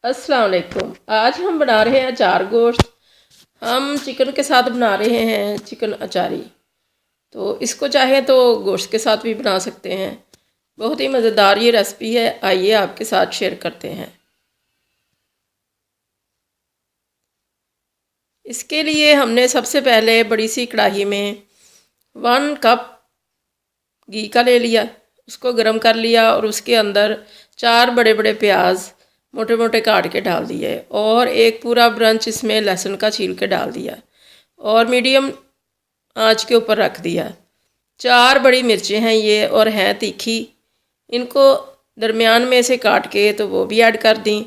अस्सलाम वालेकुम। आज हम बना रहे हैं अचार गोश्त। हम चिकन के साथ बना रहे हैं चिकन अचारी। तो इसको चाहे तो गोश्त के साथ भी बना सकते हैं। बहुत ही मज़ेदार ये रेसिपी है। आइए आपके साथ शेयर करते हैं। इसके लिए हमने सबसे पहले बड़ी सी कढ़ाई में 1 कप घी का ले लिया, उसको गर्म कर लिया और उसके अंदर 4 बड़े बड़े प्याज मोटे मोटे काट के डाल दिए और एक पूरा ब्रंच इसमें लहसुन का छील के डाल दिया और मीडियम आंच के ऊपर रख दिया। 4 बड़ी मिर्चें हैं ये और हैं तीखी, इनको दरमियान में से काट के तो वो भी ऐड कर दी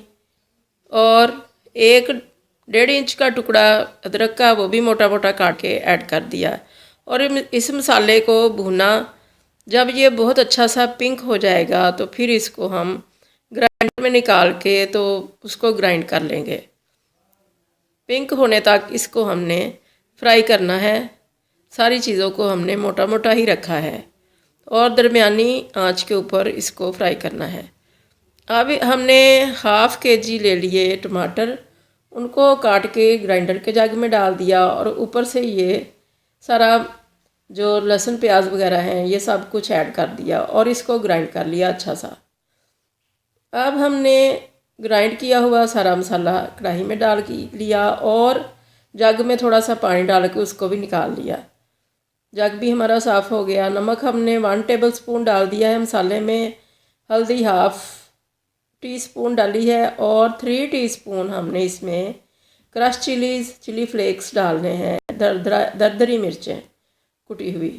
और 1.5 इंच का टुकड़ा अदरक का वो भी मोटा मोटा काट के ऐड कर दिया और इस मसाले को भूना। जब ये बहुत अच्छा सा पिंक हो जाएगा तो फिर इसको हम ग्राइंडर में निकाल के तो उसको ग्राइंड कर लेंगे। पिंक होने तक इसको हमने फ्राई करना है। सारी चीज़ों को हमने मोटा मोटा ही रखा है और दरमियानी आंच के ऊपर इसको फ्राई करना है। अब हमने ½ kg ले लिए टमाटर, उनको काट के ग्राइंडर के जग में डाल दिया और ऊपर से ये सारा जो लहसुन प्याज वगैरह हैं ये सब कुछ ऐड कर दिया और इसको ग्राइंड कर लिया अच्छा सा। अब हमने ग्राइंड किया हुआ सारा मसाला कढ़ाई में डाल लिया और जग में थोड़ा सा पानी डाल के उसको भी निकाल लिया। जग भी हमारा साफ़ हो गया। नमक हमने 1 टेबलस्पून डाल दिया है मसाले में। हल्दी ½ टीस्पून डाली है और 3 टीस्पून हमने इसमें क्रश चिली फ्लेक्स डालने हैं, दरदरी मिर्चें कुटी हुई।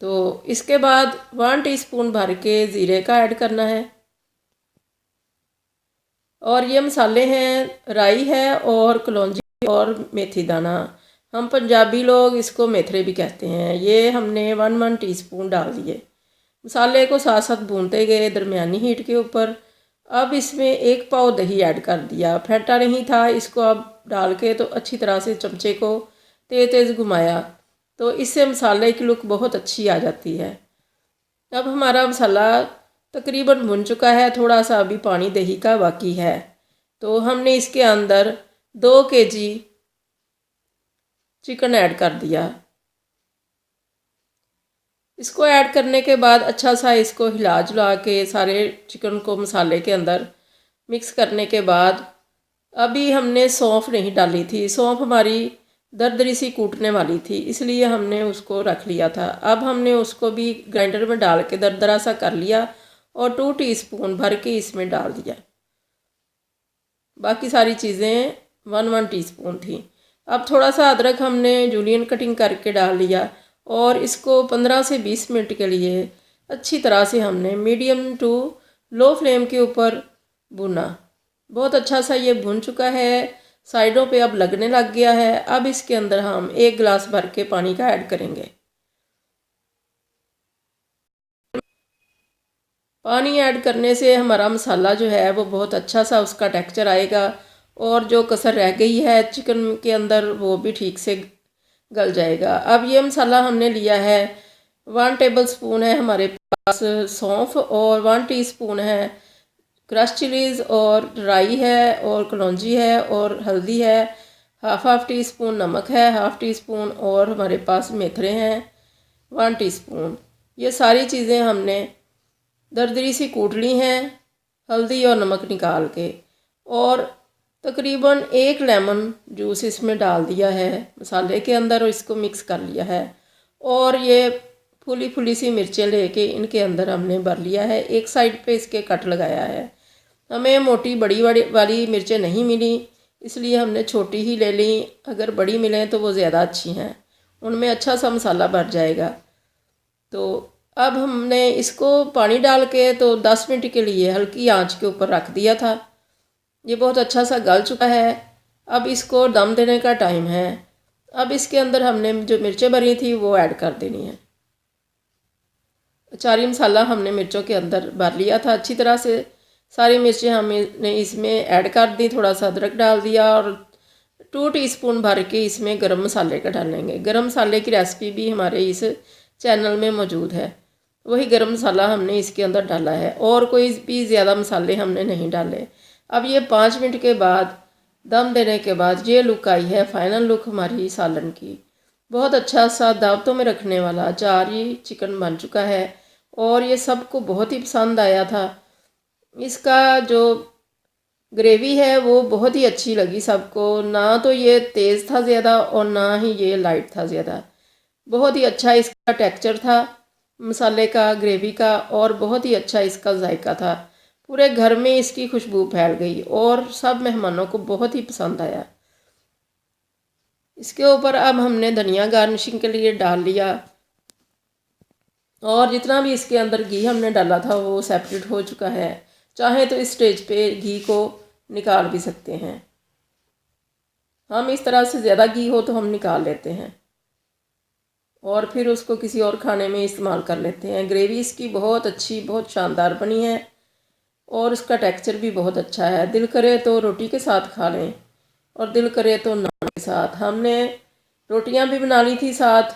तो इसके बाद 1 टीस्पून भर के ज़ीरे का ऐड करना है और ये मसाले हैं राई है और कलौंजी और मेथी दाना। हम पंजाबी लोग इसको मेथरे भी कहते हैं। ये हमने 1 टीस्पून डाल दिए। मसाले को साथ साथ भूनते गए दरमियानी हीट के ऊपर। अब इसमें 1 पाव दही ऐड कर दिया, फेंटा नहीं था। इसको अब डाल के तो अच्छी तरह से चमचे को तेज़ घुमाया तो इससे मसाले की लुक बहुत अच्छी आ जाती है। अब हमारा मसाला तकरीबन भुन चुका है, थोड़ा सा अभी पानी दही का बाकी है। तो हमने इसके अंदर 2 kg चिकन ऐड कर दिया। इसको ऐड करने के बाद अच्छा सा इसको हिला जुला के सारे चिकन को मसाले के अंदर मिक्स करने के बाद अभी हमने सौंफ नहीं डाली थी। सौंफ हमारी दरदरी सी कूटने वाली थी, इसलिए हमने उसको रख लिया था। अब हमने उसको भी ग्राइंडर में डाल के दरदरा सा कर लिया और 2 टीस्पून भर के इसमें डाल दिया। बाकी सारी चीज़ें 1 टीस्पून थी। अब थोड़ा सा अदरक हमने जूलियन कटिंग करके डाल लिया और इसको 15 से 20 मिनट के लिए अच्छी तरह से हमने मीडियम टू लो फ्लेम के ऊपर भुना। बहुत अच्छा सा ये भुन चुका है, साइडों पे अब लगने लग गया है। अब इसके अंदर हम 1 गिलास भर के पानी का ऐड करेंगे। पानी ऐड करने से हमारा मसाला जो है वो बहुत अच्छा सा उसका टेक्सचर आएगा और जो कसर रह गई है चिकन के अंदर वो भी ठीक से गल जाएगा। अब ये मसाला हमने लिया है 1 टेबलस्पून है हमारे पास सौंफ और 1 टीस्पून है क्रश चिलीज़ और राई है और कलौंजी है और हल्दी है। ½ टीस्पून नमक है, ½ टीस्पून और हमारे पास मेथरे हैं 1 टीस्पून। ये सारी चीज़ें हमने दरदरी सी कूट ली हैं हल्दी और नमक निकाल के और तकरीबन 1 लेमन जूस इसमें डाल दिया है मसाले के अंदर और इसको मिक्स कर लिया है। और ये फुली फुली सी मिर्चें लेके इनके अंदर हमने भर लिया है। एक साइड पे इसके कट लगाया है। हमें मोटी बड़ी वाली मिर्चें नहीं मिली, इसलिए हमने छोटी ही ले ली। अगर बड़ी मिलें तो वो ज़्यादा अच्छी हैं, उनमें अच्छा सा मसाला भर जाएगा। तो अब हमने इसको पानी डाल के तो 10 मिनट के लिए हल्की आंच के ऊपर रख दिया था। ये बहुत अच्छा सा गल चुका है। अब इसको दम देने का टाइम है। अब इसके अंदर हमने जो मिर्चें भरी थी वो ऐड कर देनी है। अचारी मसाला हमने मिर्चों के अंदर भर लिया था अच्छी तरह से। सारी मिर्चें हमने इसमें ऐड कर दी, थोड़ा सा अदरक डाल दिया और 2 टीस्पून भर के इसमें गरम मसाले का डालेंगे। गरम मसाले की रेसिपी भी हमारे इस चैनल में मौजूद है। वही गरम मसाला हमने इसके अंदर डाला है और कोई भी ज़्यादा मसाले हमने नहीं डाले। अब ये 5 मिनट के बाद दम देने के बाद ये लुक आई है, फाइनल लुक हमारी सालन की। बहुत अच्छा सा दावतों में रखने वाला अचारी चिकन बन चुका है और ये सबको बहुत ही पसंद आया था। इसका जो ग्रेवी है वो बहुत ही अच्छी लगी सबको, ना तो ये तेज़ था ज़्यादा और ना ही ये लाइट था ज़्यादा। बहुत ही अच्छा इसका टेक्सचर था मसाले का, ग्रेवी का, और बहुत ही अच्छा इसका जायका था। पूरे घर में इसकी खुशबू फैल गई और सब मेहमानों को बहुत ही पसंद आया। इसके ऊपर अब हमने धनिया गार्निशिंग के लिए डाल लिया और जितना भी इसके अंदर घी हमने डाला था वो सेपरेट हो चुका है। चाहे तो इस स्टेज पे घी को निकाल भी सकते हैं। हम इस तरह से ज़्यादा घी हो तो हम निकाल लेते हैं और फिर उसको किसी और खाने में इस्तेमाल कर लेते हैं। ग्रेवी इसकी बहुत अच्छी, बहुत शानदार बनी है और उसका टेक्सचर भी बहुत अच्छा है। दिल करे तो रोटी के साथ खा लें और दिल करे तो नान के साथ। हमने रोटियां भी बना ली थी साथ,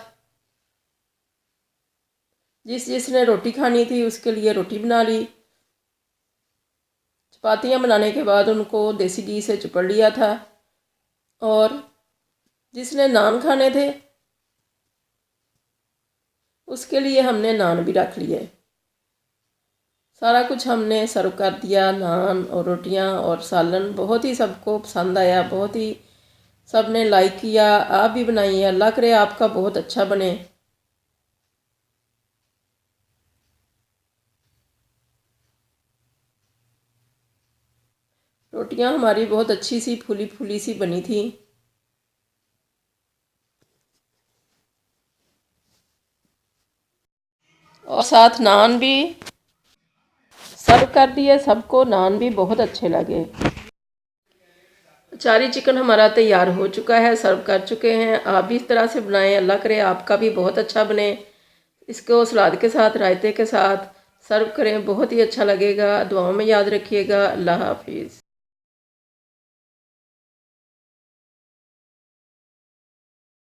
जिसने रोटी खानी थी उसके लिए रोटी बना ली। चपातियाँ बनाने के बाद उनको देसी घी से चुपड़ लिया था और जिसने नान खाने थे उसके लिए हमने नान भी रख लिए। सारा कुछ हमने सर्व कर दिया, नान और रोटियां और सालन। बहुत ही सबको पसंद आया, बहुत ही सब ने लाइक किया। आप भी बनाइए, अल्लाह करे आपका बहुत अच्छा बने। रोटियां हमारी बहुत अच्छी सी फूली फूली सी बनी थी। और साथ नान भी सर्व कर दिए सबको। नान भी बहुत अच्छे लगे। अचारी चिकन हमारा तैयार हो चुका है, सर्व कर चुके हैं। आप भी इस तरह से बनाएं, अल्लाह करे आपका भी बहुत अच्छा बने। इसको सलाद के साथ, रायते के साथ सर्व करें, बहुत ही अच्छा लगेगा। दुआओं में याद रखिएगा। अल्लाह हाफिज़।